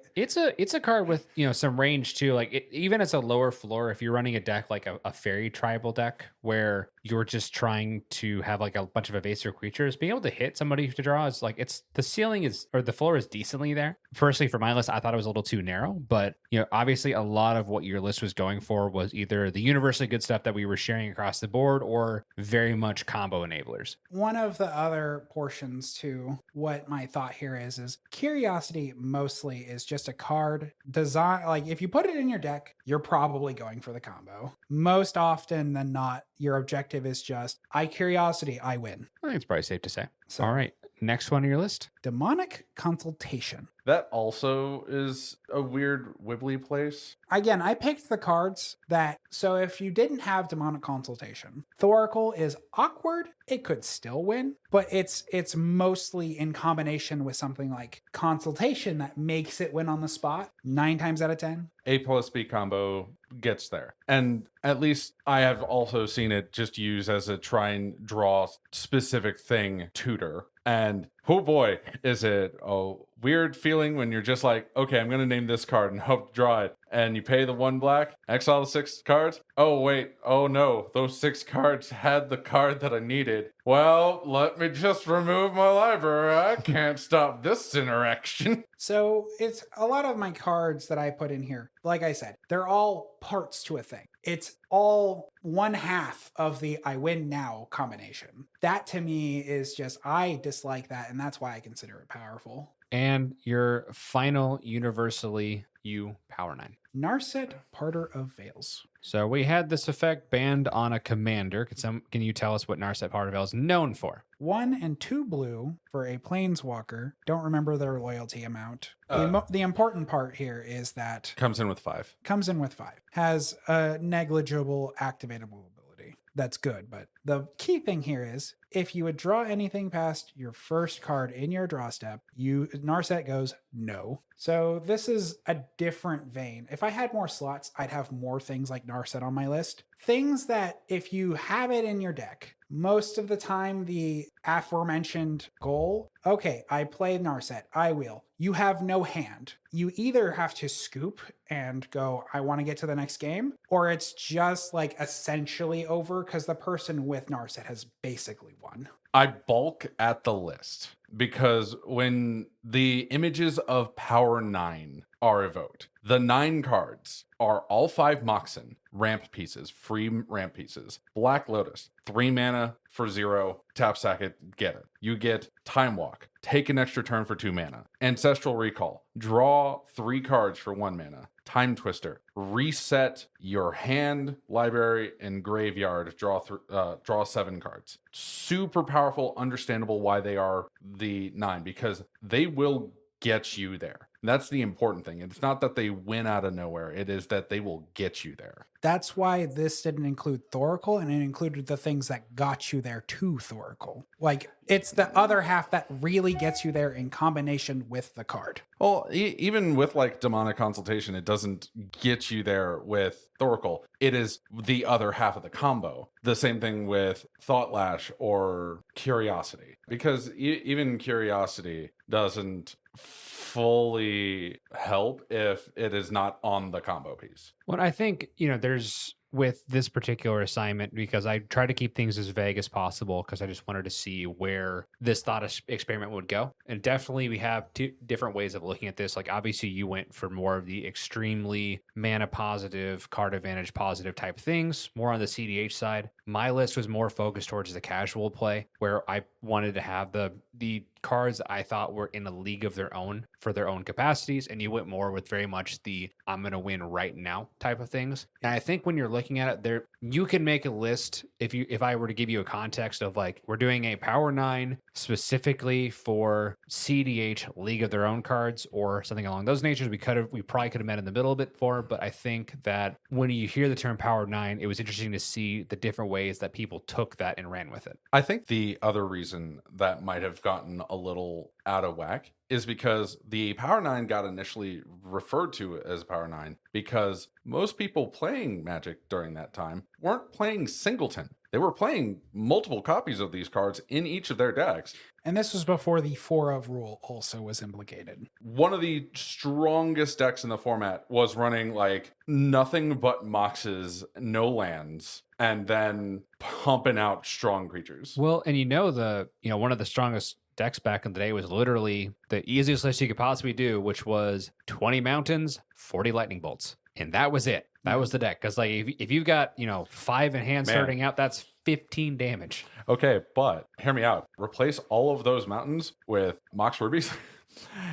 it's a card with some range too. Like even as a lower floor, if you're running a deck like a fairy tribal deck where you're just trying to have like a bunch of evasive creatures, being able to hit somebody to draw is like the ceiling is, or the floor is decently there. Firstly, for my list, I thought it was a little too narrow, but obviously a lot of what your list was going for was either the universally good stuff that we were sharing across the board or very much combo enablers. one of the other portions to what my thought here is curiosity mostly is just just a card design. Like if you put it in your deck, you're probably going for the combo. Most often than not, your objective is just, I curiosity, I win. I think it's probably safe to say. So- All right. Next one on your list. Demonic Consultation. That also is a weird wibbly place. Again, I picked the cards that, so if you didn't have Demonic Consultation, Thoracle is awkward. It could still win, but it's mostly in combination with something like Consultation that makes it win on the spot 9 times out of 10. A plus B combo gets there. And at least I have also seen it just used as a try and draw specific thing tutor. And oh boy, is it a weird feeling when you're just like, okay, I'm going to name this card and hope to draw it. And you pay the 1 black, exile the 6 cards. Oh, wait. Oh, no. Those 6 cards had the card that I needed. Well, let me just remove my library. I can't stop this interaction. So it's a lot of my cards that I put in here. Like I said, they're all parts to a thing. It's all 1/2 of the I win now combination. That to me is just, I dislike that. And that's why I consider it powerful. And your final universally you power 9. Narset, Parter of Veils. So we had this effect banned on a commander. Can you tell us what Narset Parter of Veils is known for? 1 and 2 blue for a planeswalker. Don't remember their loyalty amount. The important part here is that Comes in with 5. comes in with 5. Has a negligible activatable ability. That's good, but the key thing here is if you would draw anything past your first card in your draw step, Narset goes no. So this is a different vein. If I had more slots, I'd have more things like Narset on my list. Things that if you have it in your deck, most of the time the aforementioned goal, okay, I play Narset, I wheel. You have no hand. You either have to scoop and go, I want to get to the next game, or it's just like essentially over because the person with Narset has basically won. I balk at the list because when the images of Power 9 are evoked, the 9 cards are all 5 Moxen ramp pieces, free ramp pieces. Black Lotus, 3 mana for 0, tap sack it, get it. You get Time Walk, take an extra turn for 2 mana. Ancestral Recall, draw 3 cards for 1 mana. Time Twister, reset your hand, library, and graveyard, draw 7 cards. Super powerful, understandable why they are the 9, because they will get you there. That's the important thing. It's not that they win out of nowhere. It is that they will get you there. That's why this didn't include Thoracle, and it included the things that got you there to Thoracle. Like, it's the other half that really gets you there in combination with the card. Well, even with like Demonic Consultation, it doesn't get you there with Thoracle. It is the other half of the combo. The same thing with Thought Lash or Curiosity. Because even Curiosity doesn't fully help if it is not on the combo piece. Well, I think, there's with this particular assignment, because I try to keep things as vague as possible because I just wanted to see where this thought experiment would go. And definitely we have 2 different ways of looking at this. Like obviously you went for more of the extremely mana positive, card advantage positive type things, more on the CDH side. My list was more focused towards the casual play where I wanted to have the cards I thought were in a league of their own for their own capacities, and you went more with very much the I'm going to win right now type of things. And I think when you're looking at it, there you can make a list if I were to give you a context of like we're doing a Power 9 specifically for CDH league of their own cards or something along those natures. We probably could have met in the middle a bit for, but I think that when you hear the term Power 9, it was interesting to see the different ways that people took that and ran with it. I think the other reason that might have gotten a little out of whack is because the Power 9 got initially referred to as Power 9 because most people playing Magic during that time weren't playing Singleton. They were playing multiple copies of these cards in each of their decks. And this was before the 4 of rule also was implicated. One of the strongest decks in the format was running like nothing but Moxes, no lands, and then pumping out strong creatures. Well, and one of the strongest decks back in the day was literally the easiest list you could possibly do, which was 20 mountains, 40 lightning bolts. And that was it. That was the deck. Because like if you've got, 5 in hand starting out, that's 15 damage. Okay, but hear me out. Replace all of those mountains with Mox Rubies,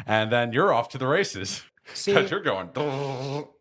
and then you're off to the races. See, Because you're going.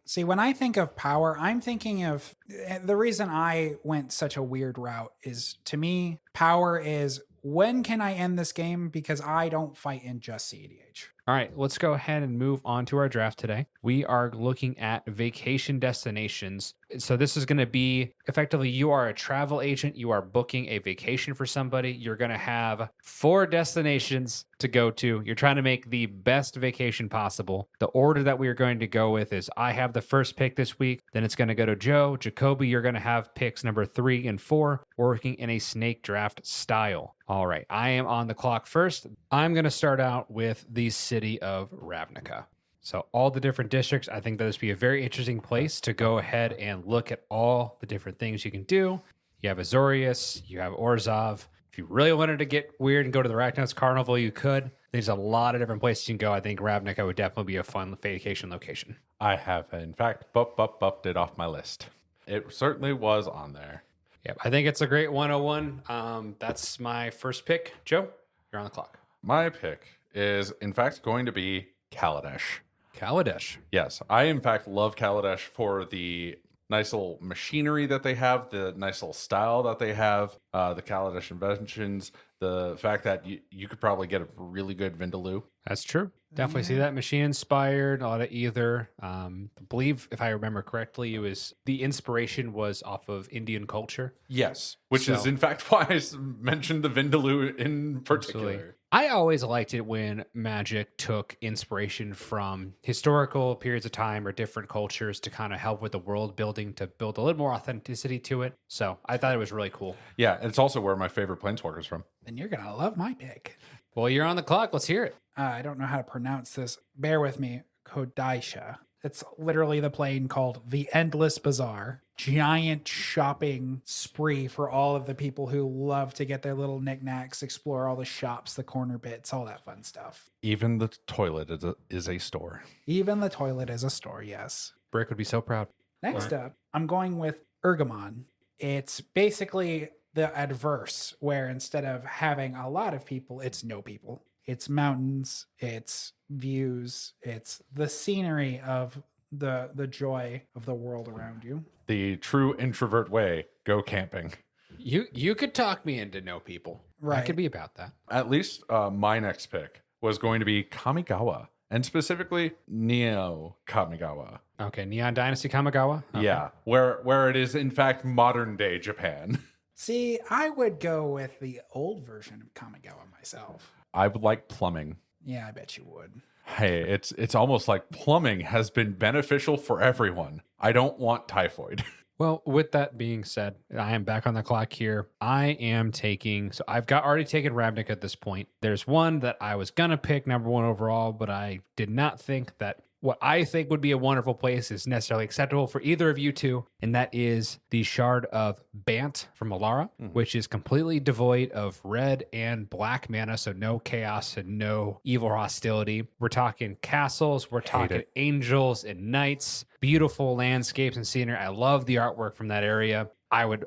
See, when I think of power, I'm thinking of the reason I went such a weird route is to me, power is when can I end this game because I don't fight in just CEDH. All right, let's go ahead and move on to our draft today. We are looking at vacation destinations. So this is going to be effectively you are a travel agent, you are booking a vacation for somebody. You're going to have 4 destinations to go to. You're trying to make the best vacation possible. The order that we are going to go with is I have the first pick this week, then it's going to go to Joe. Jacoby, you're going to have picks number 3 and 4, working in a snake draft style. All right, I am on the clock first. I'm going to start out with the city of Ravnica. So all the different districts, I think that this would be a very interesting place to go ahead and look at all the different things you can do. You have Azorius, you have Orzhov. If you really wanted to get weird and go to the Ragnos Carnival, you could. There's a lot of different places you can go. I think Ravnica would definitely be a fun vacation location. I have, in fact, bumped it off my list. It certainly was on there. Yep, I think it's a great 101. That's my first pick. Joe, you're on the clock. My pick is, in fact, going to be Kaladesh. Kaladesh. Yes, I, in fact, love Kaladesh for the nice little machinery that they have, the nice little style that they have, the Kaladesh inventions, the fact that you could probably get a really good Vindaloo. That's true. Definitely see that. Machine inspired, a lot of either. I believe, if I remember correctly, it was the inspiration was off of Indian culture. Yes, which is, in fact, why I mentioned the Vindaloo in particular. Absolutely. I always liked it when Magic took inspiration from historical periods of time or different cultures to kind of help with the world building, to build a little more authenticity to it. So I thought it was really cool. Yeah, it's also where my favorite Planeswalker's from. Then you're going to love my pick. Well, you're on the clock. Let's hear it. I don't know how to pronounce this. Bear with me. Kodaisha. It's literally the plane called the Endless Bazaar. Giant shopping spree for all of the people who love to get their little knickknacks, explore all the shops, the corner bits, all that fun stuff. Even the toilet is a store. Even the toilet is a store, yes. Brick would be so proud. Next up, I'm going with Ergamon. It's basically the adverse, where instead of having a lot of people, it's no people. It's mountains, it's views, it's the scenery of the joy of the world around you. The true introvert way, go camping. You could talk me into no people. Right. I could be about that. At least my next pick was going to be Kamigawa, and specifically Neo Kamigawa. Okay, Neon Dynasty Kamigawa. Okay. Yeah, where it is in fact modern day Japan. See, I would go with the old version of Kamigawa myself. I would like plumbing. Yeah, I bet you would. Hey, it's almost like plumbing has been beneficial for everyone. I don't want typhoid. Well, with that being said, I am back on the clock here. I am taking, so I've already taken Ravnica at this point. There's one that I was going to pick number 1 overall, but I did not think that what I think would be a wonderful place is necessarily acceptable for either of you two, and that is the Shard of Bant from Alara, which is completely devoid of red and black mana, so no chaos and no evil hostility. We're talking castles, we're talking angels and knights, beautiful landscapes and scenery. I love the artwork from that area. I would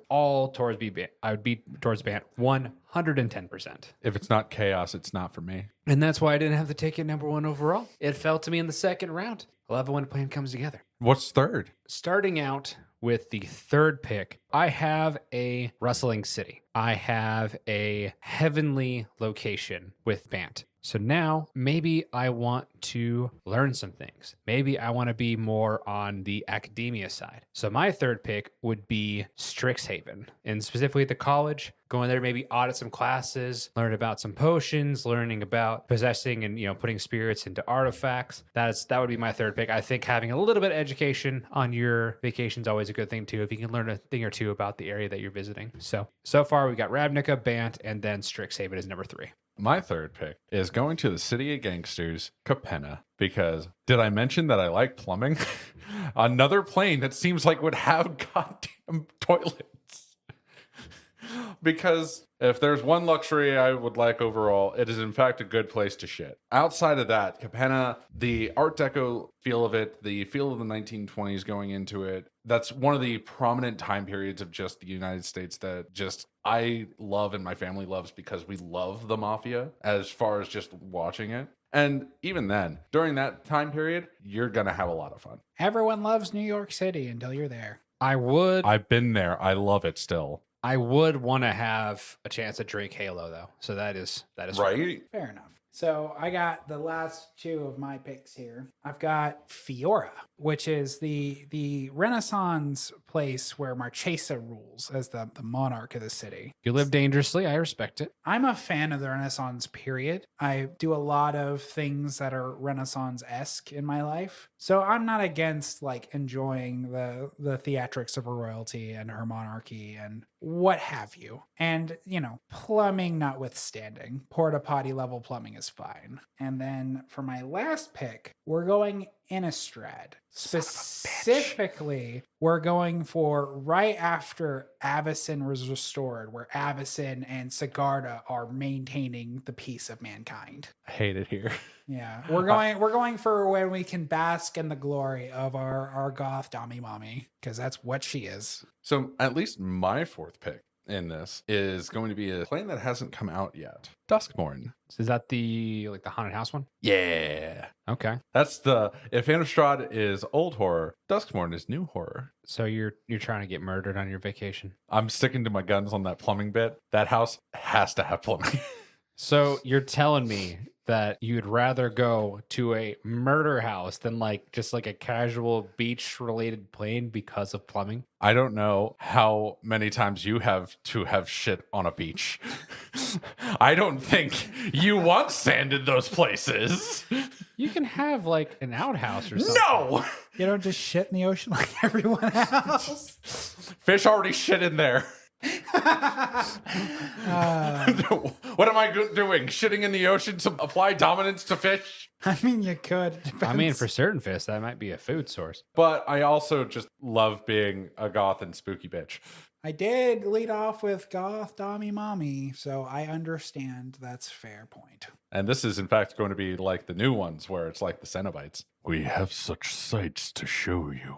be towards Bant 110%. If it's not chaos, it's not for me. And that's why I didn't have to take it number 1 overall. It fell to me in the second round. I love it when a plan comes together. What's third? Starting out with the third pick, I have a rustling city. I have a heavenly location with Bant. So now maybe I want to learn some things. Maybe I want to be more on the academia side. So my third pick would be Strixhaven, and specifically the college. Going there, maybe audit some classes, learn about some potions, learning about possessing and putting spirits into artifacts. That would be my third pick. I think having a little bit of education on your vacation is always a good thing too, if you can learn a thing or two about the area that you're visiting. So far we got Ravnica, Bant, and then Strixhaven is number 3. My third pick is going to the City of Gangsters, Capenna, because did I mention that I like plumbing? Another plane that seems like would have goddamn toilets. Because if there's one luxury I would like overall, it is in fact a good place to shit. Outside of that, Capenna, the Art Deco feel of it, the feel of the 1920s going into it, that's one of the prominent time periods of just the United States that just I love and my family loves because we love the Mafia as far as just watching it. And even then, during that time period, you're going to have a lot of fun. Everyone loves New York City until you're there. I've been there. I love it still. I would want to have a chance to drink Halo though. So that is Right? Fair enough. So I got the last two of my picks here. I've got Fiora, which is the Renaissance place where Marchesa rules as the monarch of the city. You live dangerously. I respect it. I'm a fan of the Renaissance period. I do a lot of things that are Renaissance-esque in my life. So I'm not against like enjoying the theatrics of royalty and her monarchy and what have you. And, you know, plumbing notwithstanding, porta potty level plumbing is fine. And then for my last pick, we're going Innistrad. Specifically, we're going for right after Avacyn was restored, where Avacyn and Sigarda are maintaining the peace of mankind. I hate it here. Yeah, we're going for when we can bask in the glory of our goth Dami Mommy, because that's what she is. So at least my fourth pick in this is going to be a plane that hasn't come out yet. Duskmourn. Is that the haunted house one? Yeah. Okay. That's if Innistrad is old horror, Duskmourn is new horror. So you're trying to get murdered on your vacation. I'm sticking to my guns on that plumbing bit. That house has to have plumbing. So you're telling me that you'd rather go to a murder house than just like a casual beach related plane because of plumbing? I don't know how many times you have to have shit on a beach. I don't think you want sand in those places. You can have like an outhouse or something. No! You don't just shit in the ocean like everyone else. Fish already shit in there. What am I doing? Shitting in the ocean to apply dominance to fish? I mean, you could. I mean, for certain fish, that might be a food source. But I also just love being a goth and spooky bitch. I did lead off with goth Dami Mommy, so I understand that's fair point. And this is, in fact, going to be like the new ones where it's like the Cenobites. We have such sights to show you.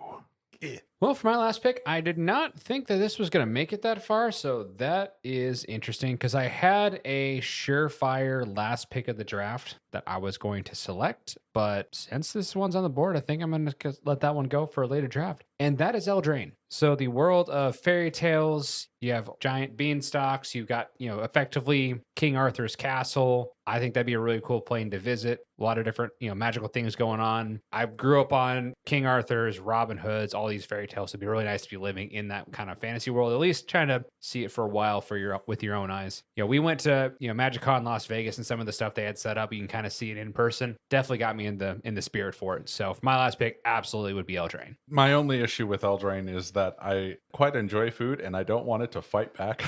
Well, for my last pick, I did not think that this was going to make it that far, so that is interesting because I had a surefire last pick of the draft that I was going to select, but since this one's on the board, I think I'm going to let that one go for a later draft, and that is Eldraine. So the world of fairy tales, you have giant beanstalks, you've got, effectively King Arthur's castle. I think that'd be a really cool plane to visit. A lot of different, magical things going on. I grew up on King Arthur's, Robin Hood's, all these fairy tales. It'd be really nice to be living in that kind of fantasy world, at least trying to see it for a while with your own eyes. We went to, MagicCon Las Vegas and some of the stuff they had set up. You can kind of see it in person. Definitely got me in the spirit for it. So for my last pick, absolutely would be Eldraine. My only issue with Eldraine is that I quite enjoy food and I don't want it to fight back.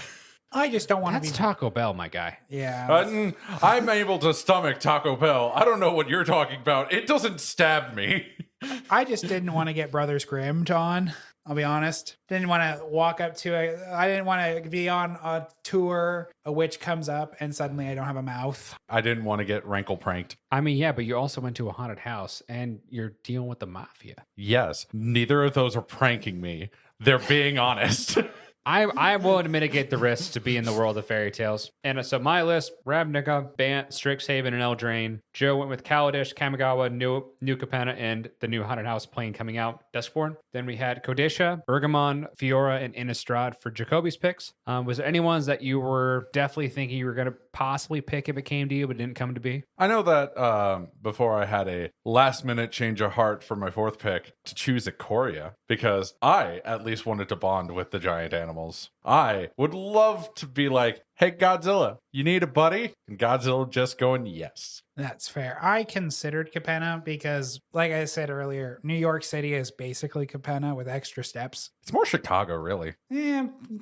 I just don't want to be. That's Taco Bell, my guy. Yeah. I'm able to stomach Taco Bell. I don't know what you're talking about. It doesn't stab me. I just didn't want to get Brothers Grimm on. I'll be honest. Didn't want to walk up to I didn't want to be on a tour, a witch comes up, and suddenly I don't have a mouth. I didn't want to get rankle pranked. I mean, yeah, but you also went to a haunted house and you're dealing with the mafia. Yes, neither of those are pranking me. They're being honest. I'm willing to mitigate the risks to be in the world of fairy tales. And so my list, Ravnica, Bant, Strixhaven, and Eldraine. Joe went with Kaladesh, Kamigawa, New Capenna, and the new Haunted House plane coming out, Duskborn. Then we had Kodesha, Bergamon, Fiora, and Innistrad for Jacoby's picks. Was there any ones that you were definitely thinking you were going to possibly pick if it came to you, but didn't come to be? I know that before I had a last-minute change of heart for my fourth pick to choose Ikoria, because I at least wanted to bond with the giant animals. I would love to be like, hey, Godzilla, you need a buddy? And Godzilla just going, yes. That's fair. I considered Capenna because, like I said earlier, New York City is basically Capenna with extra steps. It's more Chicago, really.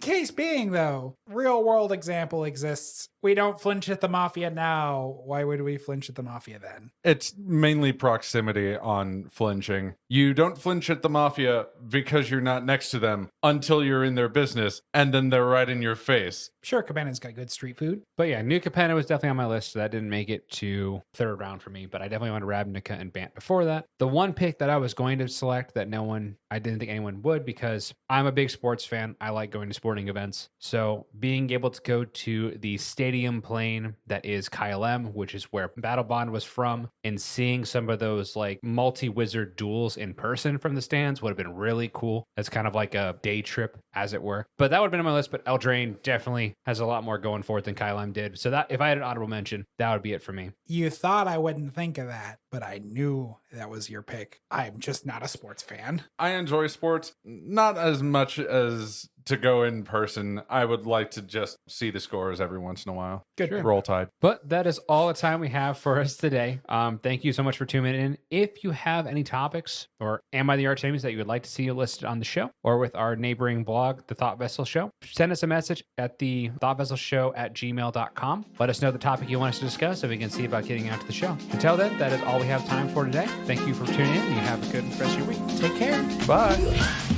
Case being, though, real world example exists. We don't flinch at the mafia now. Why would we flinch at the mafia then? It's mainly proximity on flinching. You don't flinch at the mafia because you're not next to them until you're in their business, and then they're right in your face. Sure, Capenna's got good street food. But yeah, New Capenna was definitely on my list, so that didn't make it to third round for me. But I definitely wanted Ravnica and Bant before that. The one pick that I was going to select that I didn't think anyone would, because I'm a big sports fan. I like going to sporting events. So being able to go to the stadium plane that is KLM, which is where Battle Bond was from, and seeing some of those like multi-wizard duels in person from the stands would have been really cool. That's kind of like a day trip, as it were. But that would have been on my list. But Eldraine definitely has a lot more going for it than KLM did. So that if I had an honorable mention, that would be it for me. You thought I wouldn't think of that, but I knew that was your pick. I'm just not a sports fan. I enjoy sports, not as much as to go in person. I would like to just see the scores every once in a while. Good. Sure. Roll Tide. But that is all the time we have for us today. Thank you so much for tuning in. If you have any topics or Am I the Archimage that you would like to see listed on the show or with our neighboring blog, The Thought Vessel Show, send us a message at the thoughtVesselShow@gmail.com. Let us know the topic you want us to discuss so we can see about getting out to the show. Until then, that is all we have time for today. Thank you for tuning in. You have a good rest of your week. Take care. Bye.